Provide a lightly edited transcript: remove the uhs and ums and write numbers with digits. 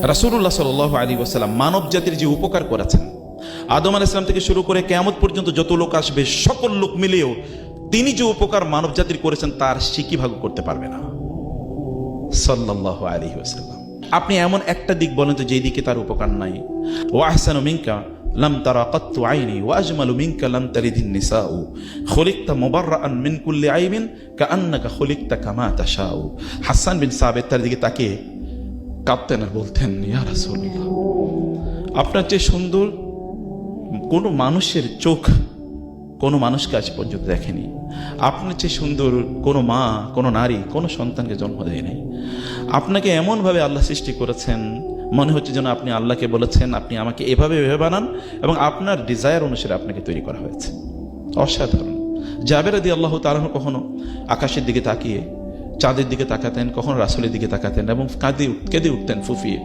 রাসূলুল্লাহ সাল্লাল্লাহু আলাইহি ওয়াসাল্লাম মানব জাতির যে উপকার করেছেন, আদম আলাইহিস সালাম থেকে শুরু করে কিয়ামত পর্যন্ত যত লোক আসবে সকল লোক মিলেও তিনি যে উপকার মানব জাতির করেছেন তার সিকি ভাগ করতে পারবে না সাল্লাল্লাহু আলাইহি ওয়াসাল্লাম। আপনি এমন একটা দিক বলেন তো যেই দিকে তার উপকার নাই। ওয়া আহসানু মিনকা লাম তারা কাত্তু আইনি ওয়া আজমালু মিনকা লাম তালিদিন নিসাউ খুলিকতা মুবাররাআন মিন কুল্লি আইবিন কাআন্নাকা খুলিকতা কামা তাশাউ। হাসান বিন সাবিত তার দিকে তাকিয়ে কাঁদতেন আর বলতেন, ইয়া রাসূলুল্লাহ, আপনার চেয়ে সুন্দর কোনো মানুষের চোখ কোনো মানুষকে আজ পর্যন্ত দেখেনি। আপনার চেয়ে সুন্দর কোনো মা, কোনো নারী, কোনো সন্তানকে জন্ম দেয় নাই। আপনাকে এমনভাবে আল্লাহ সৃষ্টি করেছেন, মনে হচ্ছে যেন আপনি আল্লাহকে বলেছেন আপনি আমাকে এভাবে বানান এবং আপনার ডিজায়ার অনুসারে আপনাকে তৈরি করা হয়েছে। অসাধারণ। জাবের রাদিয়াল্লাহু তাআলা কখনো আকাশের দিকে তাকিয়ে চাঁদের দিকে তাকাতেন, কখনো রাসূলের দিকে তাকাতেন এবং কেঁদে উঠতেন ফুফিয়ে।